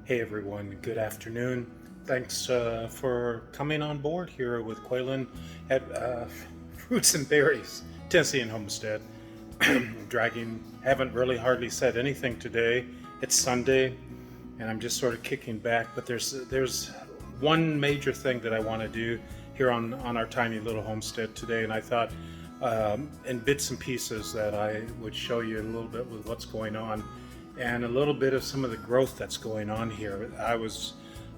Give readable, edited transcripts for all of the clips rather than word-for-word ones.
Hey everyone, good afternoon. Thanks for coming on board here with Quaylen at Fruits and Berries, Tennessee and Homestead. Haven't really hardly said anything today. It's Sunday and I'm just sort of kicking back, but there's one major thing that I want to do here on our tiny little homestead today, and I thought in bits and pieces that I would show you a little bit with what's going on and a little bit of some of the growth that's going on here.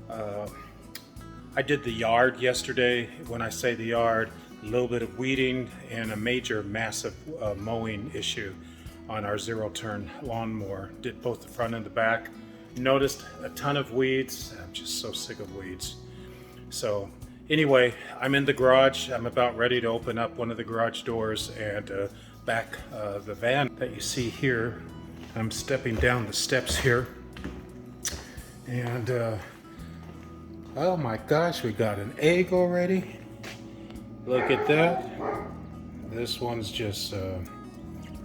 I did the yard yesterday. When I say the yard, a little bit of weeding and a major massive mowing issue on our zero-turn lawnmower. Did both the front and the back. Noticed a ton of weeds. I'm just so sick of weeds. So anyway, I'm in the garage. I'm about ready to open up one of the garage doors and back the van that you see here. I'm stepping down the steps here, and oh my gosh, we got an egg already. Look at that. This one's just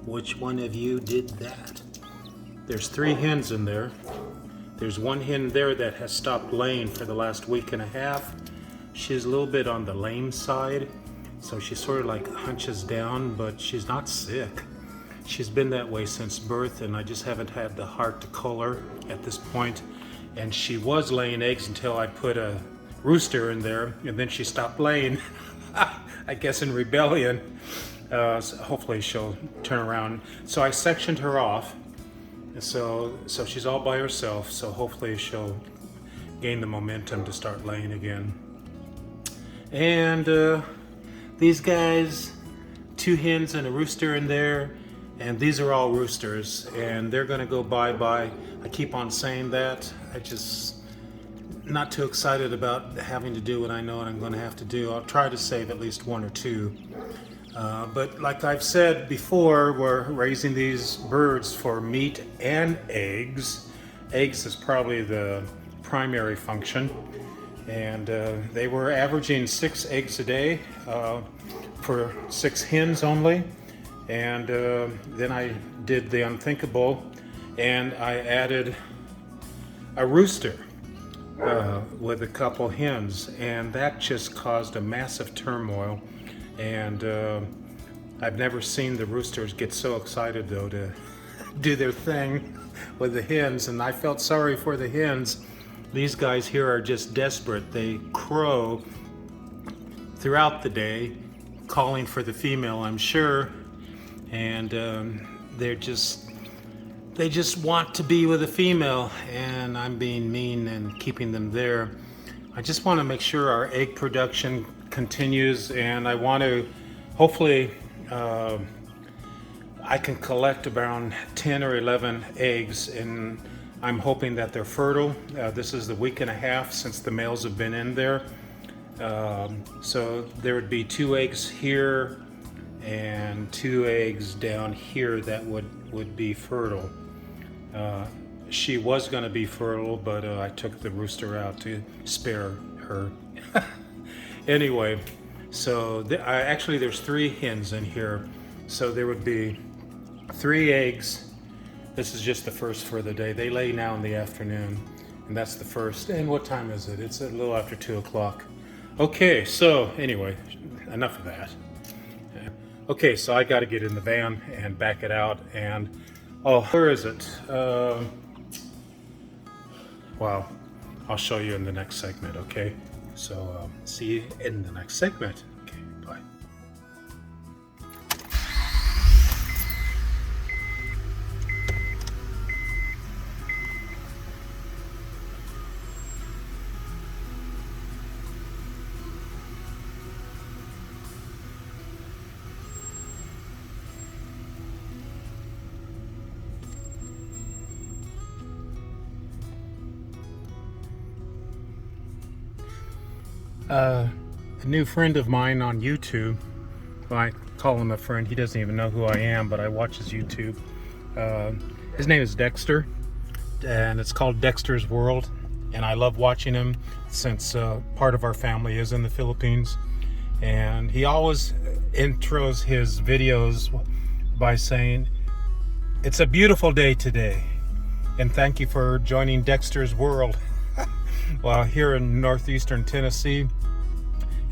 which one of you did that? There's 3 hens in there. There's one hen there that has stopped laying for the last week and a half. She's a little bit on the lame side, so she sort of like hunches down, but she's not sick. She's been that way since birth, and I just haven't had the heart to cull her at this point. And she was laying eggs until I put a rooster in there, and then she stopped laying, I guess in rebellion. So hopefully she'll turn around. So I sectioned her off, so she's all by herself, so hopefully she'll gain the momentum to start laying again. And these guys, 2 hens and a rooster in there, and these are all roosters, and they're gonna go bye-bye. I keep on saying that. I just not too excited about having to do what I know what I'm gonna have to do. I'll try to save at least 1 or 2. But like I've said before, we're raising these birds for meat and eggs. Eggs is probably the primary function. And they were averaging 6 eggs a day for 6 hens only. And then I did the unthinkable, and I added a rooster with a couple hens, and that just caused a massive turmoil. And I've never seen the roosters get so excited though to do their thing with the hens, and I felt sorry for the hens. These guys here are just desperate. They crow throughout the day, calling for the female, I'm sure. And they just want to be with a female, and I'm being mean and keeping them there. I just want to make sure our egg production continues, and I want to hopefully I can collect around 10 or 11 eggs, and I'm hoping that they're fertile. This is the week and a half since the males have been in there, so there would be 2 eggs here and 2 eggs down here that would be fertile. She was going to be fertile, but I took the rooster out to spare her. Anyway, so actually there's 3 hens in here, so there would be 3 eggs. This is just the first for the day. They lay now in the afternoon, and that's the first. And what time is it? It's a little after 2 o'clock. Okay, so anyway, enough of that. Okay, so I got to get in the van and back it out, and oh, where is it? Wow, I'll show you in the next segment, okay? So see you in the next segment. Okay, bye. A new friend of mine on YouTube, well, I call him a friend, he doesn't even know who I am, but I watch his YouTube. His name is Dexter, and it's called Dexter's World, and I love watching him since part of our family is in the Philippines. And he always intros his videos by saying, "It's a beautiful day today." and thank you for joining Dexter's World. Well, here in northeastern Tennessee,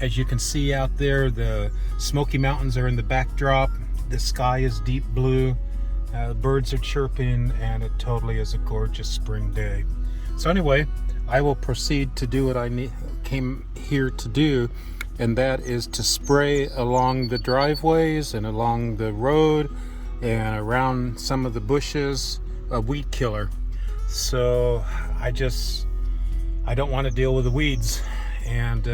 as you can see out there, the Smoky Mountains are in the backdrop. The sky is deep blue. Birds are chirping, and it totally is a gorgeous spring day. So anyway, I will proceed to do what I came here to do, and that is to spray along the driveways and along the road and around some of the bushes a weed killer. So I don't want to deal with the weeds, and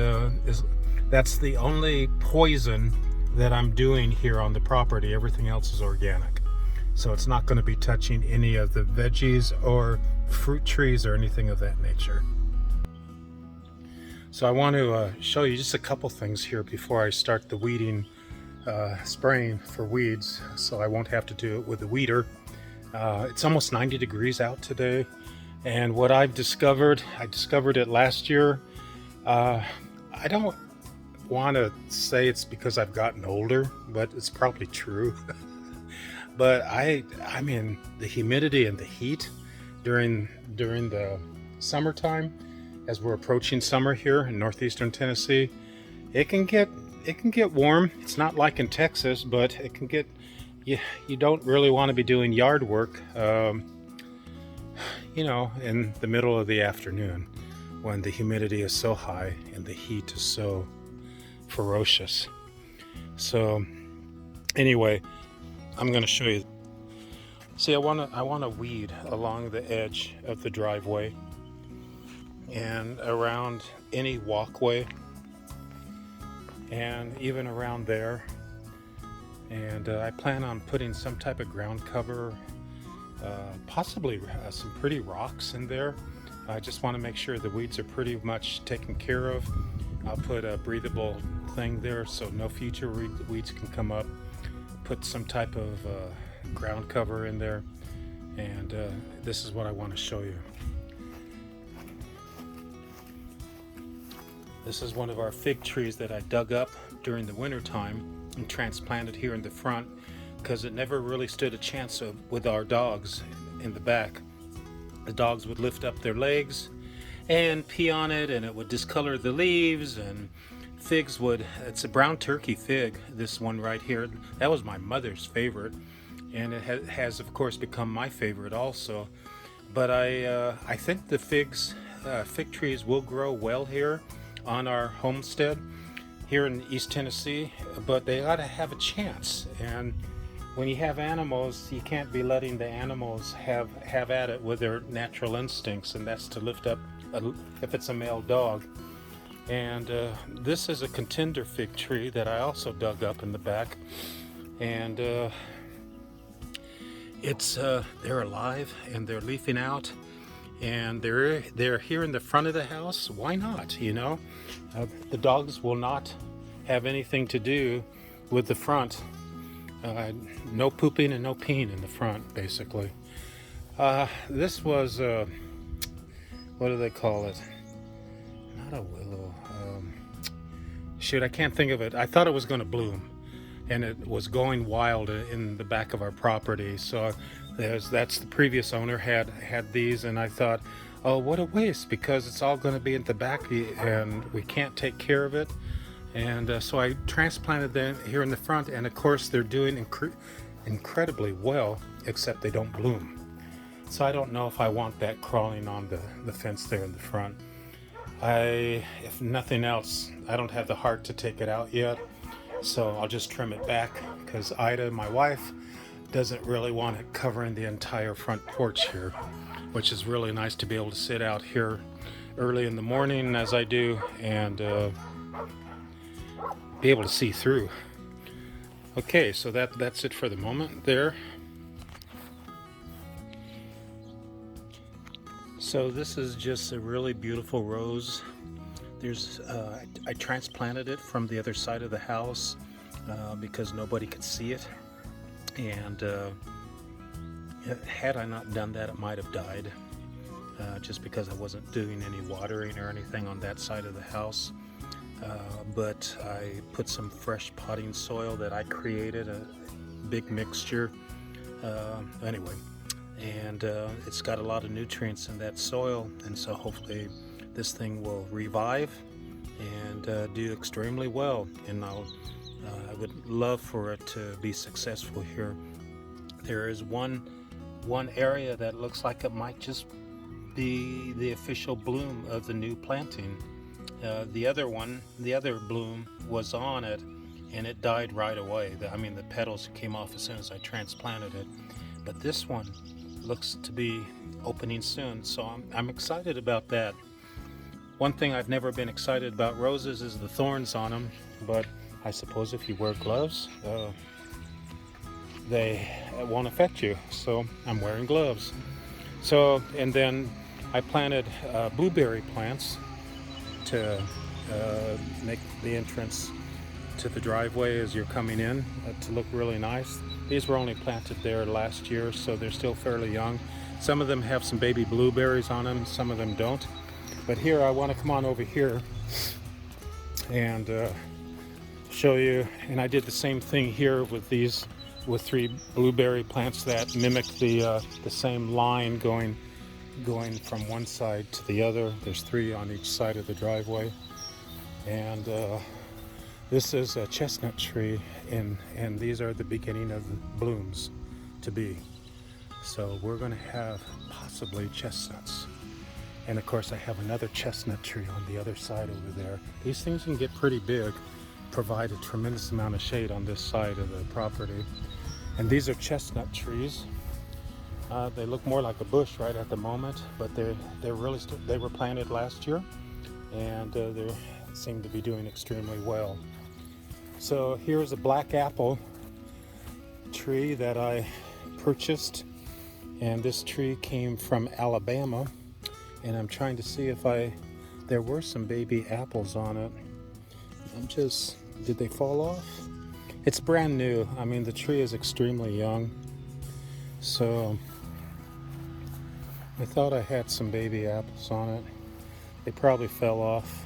that's the only poison that I'm doing here on the property. Everything else is organic, so it's not going to be touching any of the veggies or fruit trees or anything of that nature. So I want to show you just a couple things here before I start the weeding, spraying for weeds, so I won't have to do it with the weeder. It's almost 90 degrees out today, and what I discovered it last year. I don't want to say it's because I've gotten older, but it's probably true. But I mean, the humidity and the heat during the summertime, as we're approaching summer here in northeastern Tennessee, it can get warm. It's not like in Texas, but it can get, you don't really want to be doing yard work, you know, in the middle of the afternoon when the humidity is so high and the heat is so ferocious. So anyway, I'm going to show you. See, I want to weed along the edge of the driveway and around any walkway and even around there. And I plan on putting some type of ground cover, possibly some pretty rocks in there. I just want to make sure the weeds are pretty much taken care of. I'll put a breathable thing there so no future weeds can come up. Put some type of ground cover in there, and this is what I want to show you. This is one of our fig trees that I dug up during the winter time and transplanted here in the front because it never really stood a chance with our dogs in the back. The dogs would lift up their legs and pee on it, and it would discolor the leaves, and figs would, it's a brown turkey fig, this one right here. That was my mother's favorite, and it has of course become my favorite also. But I think the fig trees will grow well here on our homestead here in East Tennessee, but they ought to have a chance. And when you have animals, you can't be letting the animals have at it with their natural instincts, and that's to lift up if it's a male dog. And this is a contender fig tree that I also dug up in the back, and they're alive and they're leafing out, and they're here in the front of the house. Why not? You know, the dogs will not have anything to do with the front. No pooping and no peeing in the front, basically. This was what do they call it? Not a willow. Shoot, I can't think of it. I thought it was going to bloom, and it was going wild in the back of our property. So that's the previous owner had these, and I thought, oh, what a waste, because it's all going to be in the back and we can't take care of it. And so I transplanted them here in the front, and of course they're doing incredibly well, except they don't bloom. So I don't know if I want that crawling on the fence there in the front. If nothing else, I don't have the heart to take it out yet, so I'll just trim it back, because Ida, my wife, doesn't really want it covering the entire front porch here, which is really nice to be able to sit out here early in the morning as I do, and be able to see through. Okay, so that's it for the moment there. So this is just a really beautiful rose. I transplanted it from the other side of the house because nobody could see it, and had I not done that, it might have died, just because I wasn't doing any watering or anything on that side of the house. But I put some fresh potting soil that I created, a big mixture. Anyway, and it's got a lot of nutrients in that soil, and so hopefully this thing will revive and do extremely well. And I would love for it to be successful here. There is one area that looks like it might just be the official bloom of the new planting. The other bloom was on it, and it died right away. The petals came off as soon as I transplanted it. But this one looks to be opening soon, so I'm excited about that. One thing I've never been excited about roses is the thorns on them, but I suppose if you wear gloves, they won't affect you. So I'm wearing gloves. So, and then I planted blueberry plants to make the entrance to the driveway as you're coming in to look really nice. These were only planted there last year, so they're still fairly young. Some of them have some baby blueberries on them, some of them don't. But here, I want to come on over here and show you. And I did the same thing here with these, with 3 blueberry plants that mimic the same line going from one side to the other. There's 3 on each side of the driveway. And this is a chestnut tree, and these are the beginning of the blooms to be. So we're going to have possibly chestnuts. And of course I have another chestnut tree on the other side over there. These things can get pretty big, provide a tremendous amount of shade on this side of the property. And these are chestnut trees. They look more like a bush right at the moment, but they're really they were planted last year, and they seem to be doing extremely well. So here's a black apple tree that I purchased, and this tree came from Alabama, and I'm trying to see if there were some baby apples on it. Did they fall off? It's brand new. The tree is extremely young, so I thought I had some baby apples on it. They probably fell off.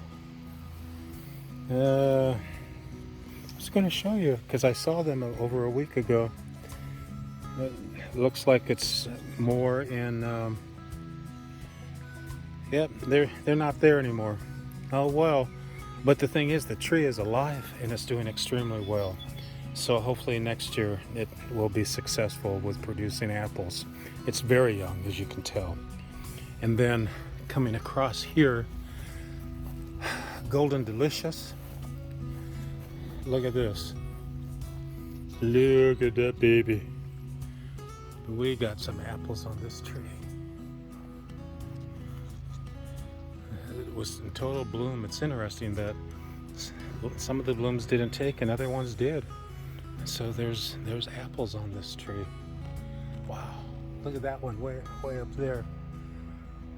I was going to show you because I saw them over a week ago. It looks like it's more in. Yep, they're not there anymore. Oh well, but the thing is, the tree is alive and it's doing extremely well. So hopefully next year it will be successful with producing apples. It's very young, as you can tell. And then coming across here, Golden Delicious. Look at this. Look at that baby. We got some apples on this tree. It was in total bloom. It's interesting that some of the blooms didn't take and other ones did. So there's apples on this tree. Wow, look at that one way up there.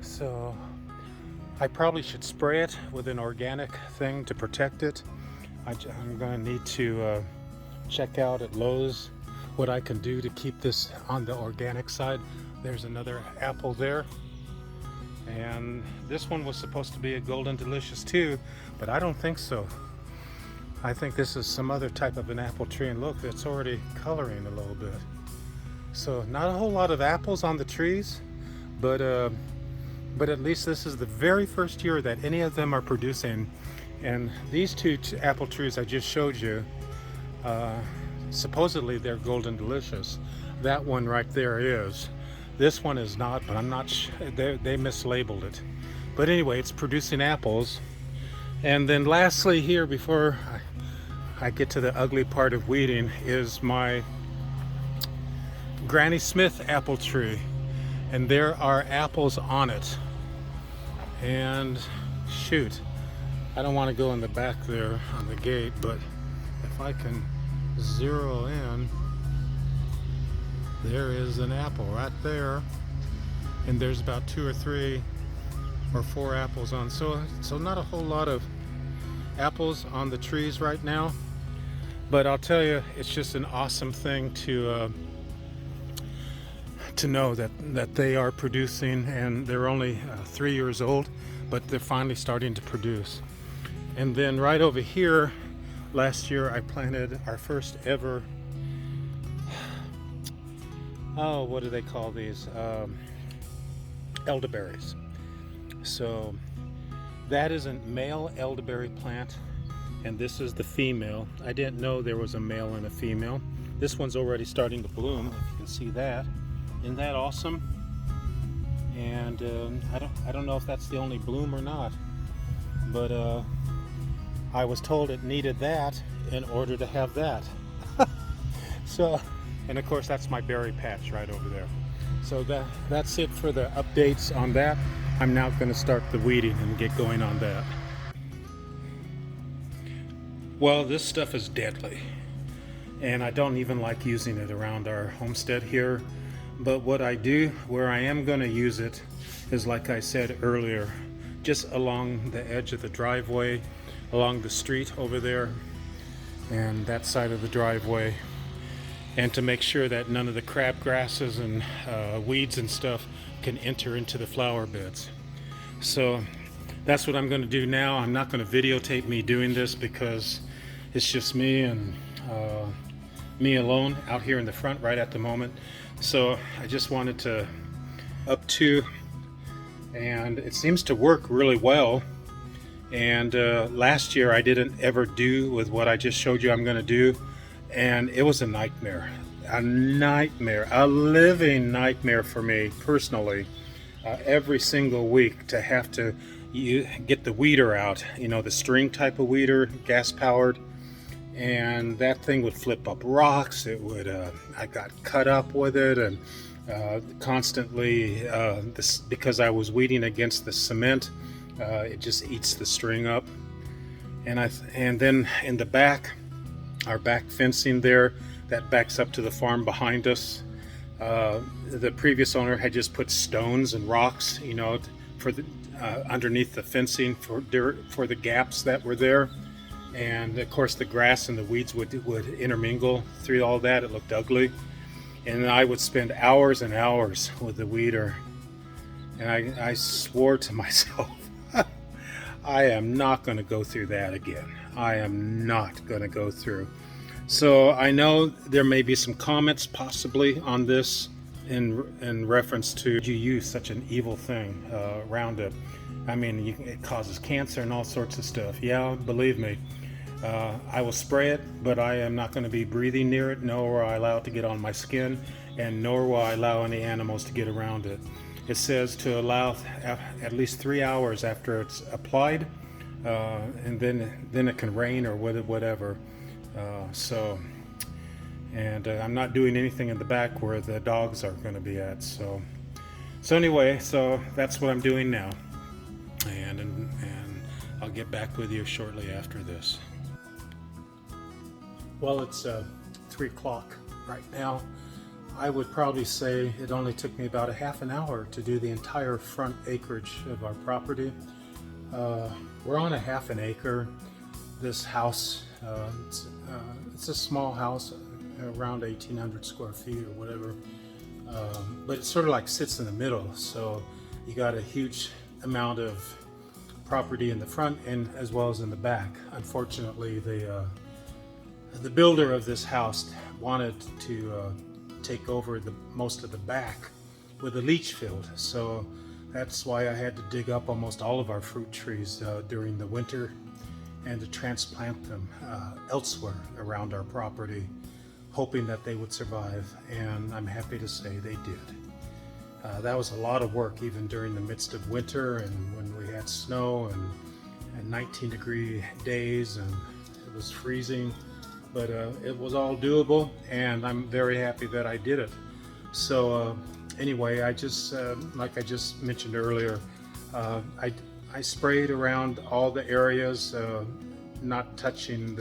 So I probably should spray it with an organic thing to protect it. I'm going to need to check out at Lowe's what I can do to keep this on the organic side. There's another apple there. And this one was supposed to be a Golden Delicious too, but I don't think so. I think this is some other type of an apple tree, and look, it's already coloring a little bit. So not a whole lot of apples on the trees, but at least this is the very first year that any of them are producing. And these 2 apple trees I just showed you, supposedly they're Golden Delicious. That one right there is. This one is not, but I'm not sure. They mislabeled it. But anyway, it's producing apples. And then lastly here, before I get to the ugly part of weeding, is my Granny Smith apple tree. And there are apples on it. And shoot, I don't want to go in the back there on the gate, but if I can zero in, there is an apple right there, and there's about 2 or 3 or 4 apples on. So not a whole lot of apples on the trees right now, but I'll tell you, it's just an awesome thing to know that they are producing, and they're only 3 years old, but they're finally starting to produce. And then right over here, last year I planted our first ever oh, what do they call these? Elderberries. So that is a male elderberry plant, and this is the female. I didn't know there was a male and a female. This one's already starting to bloom, if you can see that. Isn't that awesome? And I don't know if that's the only bloom or not, but I was told it needed that in order to have that. So, and of course that's my berry patch right over there. So that's it for the updates on that. I'm now going to start the weeding and get going on that. Well, this stuff is deadly, and I don't even like using it around our homestead here. But what I do, where I am going to use it, is like I said earlier, just along the edge of the driveway, along the street over there, and that side of the driveway, and to make sure that none of the crabgrasses and weeds and stuff can enter into the flower beds. So that's what I'm going to do now. I'm not going to videotape me doing this because it's just me and me alone out here in the front right at the moment. So I just wanted to up to, and it seems to work really well. And last year I didn't ever do with what I just showed you I'm going to do, and it was a nightmare, a living nightmare for me personally. Every single week to have to get the weeder out, you know, the string type of weeder, gas powered, and that thing would flip up rocks. It would I got cut up with it, and constantly this, because I was weeding against the cement, it just eats the string up. And then in the back, our back fencing there that backs up to the farm behind us, the previous owner had just put stones and rocks, you know, for the underneath the fencing for the gaps that were there. And of course the grass and the weeds would intermingle through all that. It looked ugly, and I would spend hours and hours with the weeder, and I swore to myself, I am not going to go through that again. I am not going to go through. So I know there may be some comments possibly on this in reference to, you use such an evil thing, Roundup. I mean, it causes cancer and all sorts of stuff. Yeah, believe me. I will spray it, but I am not going to be breathing near it, nor will I allow it to get on my skin, and nor will I allow any animals to get around it. It says to allow at least 3 hours after it's applied, and then it can rain or whatever. I'm not doing anything in the back where the dogs are going to be at. So anyway, so that's what I'm doing now, and I'll get back with you shortly after this. Well, it's 3 o'clock right now. I would probably say it only took me about a half an hour to do the entire front acreage of our property. We're on a half an acre. This house, it's a small house, around 1,800 square feet or whatever, but it sort of like sits in the middle. So you got a huge amount of property in the front and as well as in the back. Unfortunately, the builder of this house wanted to take over most of the back with a leach field, so that's why I had to dig up almost all of our fruit trees during the winter and to transplant them elsewhere around our property, hoping that they would survive, and I'm happy to say they did. That was a lot of work, even during the midst of winter and when we had snow and 19-degree days and it was freezing. But it was all doable, and I'm very happy that I did it. So anyway, I just, like I just mentioned earlier, I sprayed around all the areas, not touching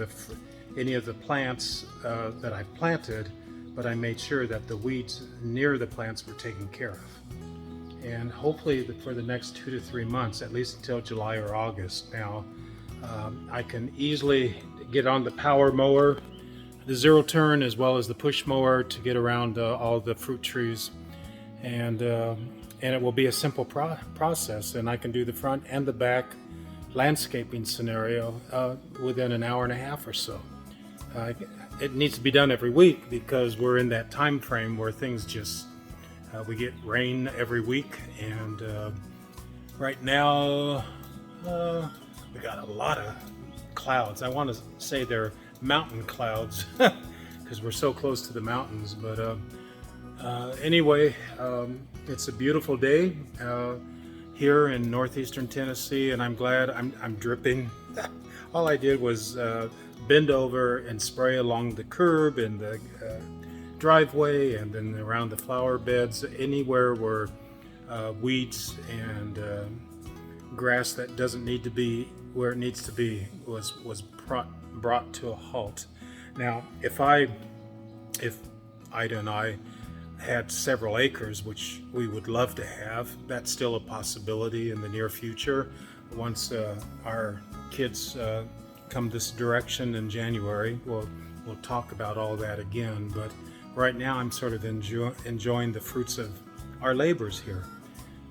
any of the plants that I planted, but I made sure that the weeds near the plants were taken care of. And hopefully for the next 2 to 3 months, at least until July or August now, I can easily get on the power mower, the zero turn, as well as the push mower to get around all the fruit trees, and it will be a simple process, and I can do the front and the back landscaping scenario within an hour and a half or so. it needs to be done every week because we're in that time frame where things just we get rain every week, and right now we got a lot of clouds. I want to say they're mountain clouds because we're so close to the mountains, but anyway, it's a beautiful day here in northeastern Tennessee, and I'm glad I'm dripping. All I did was bend over and spray along the curb and the driveway, and then around the flower beds, anywhere where weeds and grass that doesn't need to be where it needs to be was brought to a halt. Now, if Ida and I had several acres, which we would love to have, that's still a possibility in the near future. Once our kids come this direction in January, we'll talk about all that again. But right now, I'm sort of enjoying the fruits of our labors here,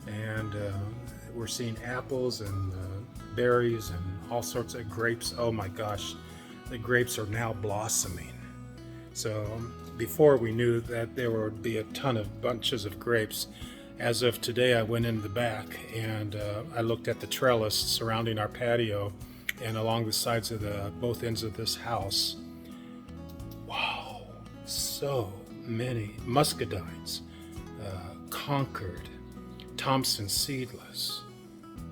and we're seeing apples and berries and all sorts of grapes. Oh my gosh, the grapes are now blossoming. So before we knew that there would be a ton of bunches of grapes. As of today, I went in the back and I looked at the trellis surrounding our patio and along the sides of both ends of this house. Wow, so many muscadines, Concord, Thompson seedless,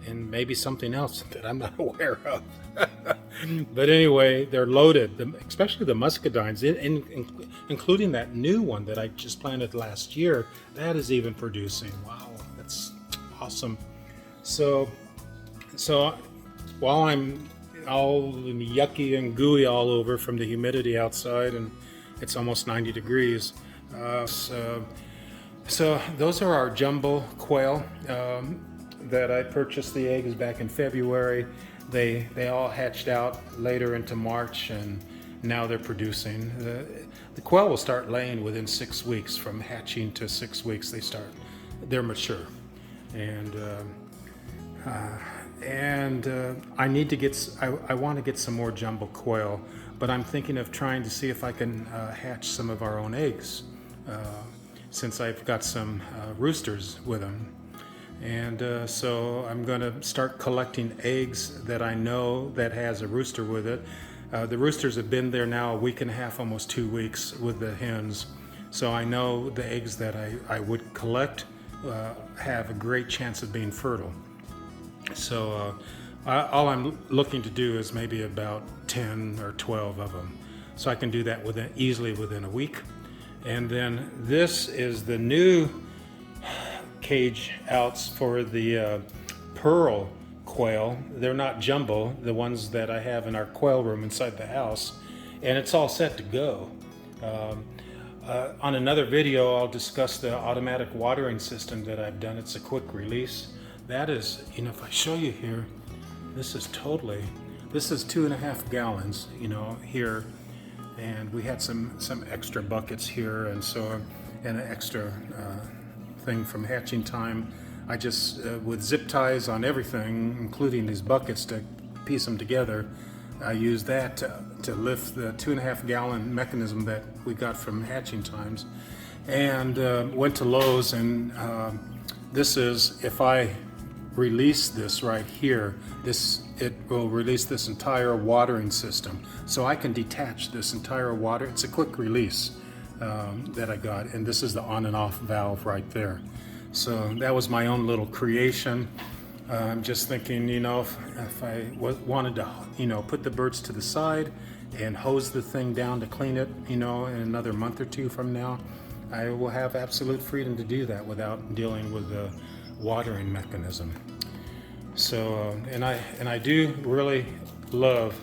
and maybe something else that I'm not aware of. But anyway, they're loaded, especially the muscadines, including that new one that I just planted last year. That is even producing. Wow, that's awesome. So while I'm all yucky and gooey all over from the humidity outside, and it's almost 90 degrees, so those are our jumbo quail that I purchased the eggs back in February. They all hatched out later into March, and now they're producing. The quail will start laying within 6 weeks. From hatching to 6 weeks, they're mature, and I need to get. I want to get some more jumbo quail, but I'm thinking of trying to see if I can hatch some of our own eggs, since I've got some roosters with them. And so I'm going to start collecting eggs that I know that has a rooster with it. The roosters have been there now a week and a half, almost 2 weeks with the hens. So I know the eggs that I would collect have a great chance of being fertile. So all I'm looking to do is maybe about 10 or 12 of them. So I can do that easily within a week. And then this is the new cage outs for the pearl quail. They're not jumbo, the ones that I have in our quail room inside the house, and it's all set to go. On another video, I'll discuss the automatic watering system that I've done. It's a quick release. That is, if I show you here, this is 2.5 gallons, here, and we had some extra buckets here, and an extra thing from hatching time. I just with zip ties on everything, including these buckets, to piece them together. I used that to lift the 2.5 gallon mechanism that we got from hatching times, and went to Lowe's, and this is, if I release this right here, it will release this entire watering system, so I can detach this entire water. It's a quick release that I got, and this is the on and off valve right there. So that was my own little creation. I'm just thinking, if I wanted to, put the birds to the side and hose the thing down to clean it, in another month or two from now, I will have absolute freedom to do that without dealing with the watering mechanism. So, and I do really love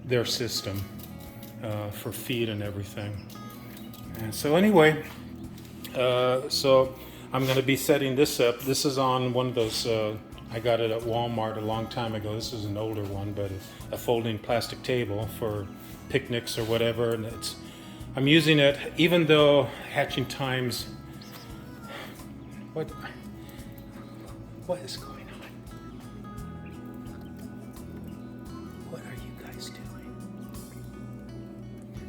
their system for feed and everything. And so anyway, so I'm going to be setting this up. This is on one of those, I got it at Walmart a long time ago. This is an older one, but a folding plastic table for picnics or whatever. And I'm using it, even though hatching times, what is going on? What are you guys doing?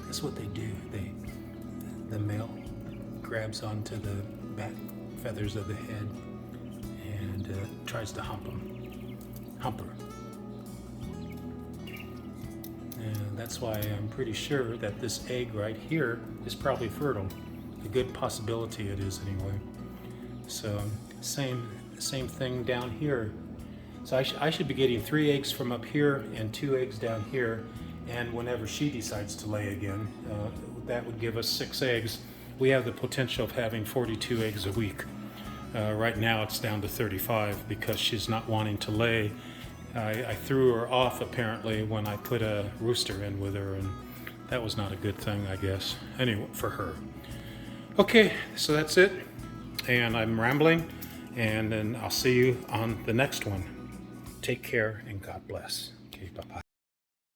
This is what they do. The male grabs onto the back feathers of the head and tries to hump her. And that's why I'm pretty sure that this egg right here is probably fertile. A good possibility it is anyway. So same thing down here. So I should be getting 3 eggs from up here and 2 eggs down here. And whenever she decides to lay again, that would give us 6 eggs. We have the potential of having 42 eggs a week. Right now it's down to 35 because she's not wanting to lay. I threw her off apparently when I put a rooster in with her, and that was not a good thing, I guess, anyway, for her. Okay, so that's it, and I'm rambling, and then I'll see you on the next one. Take care and God bless. Okay, bye-bye.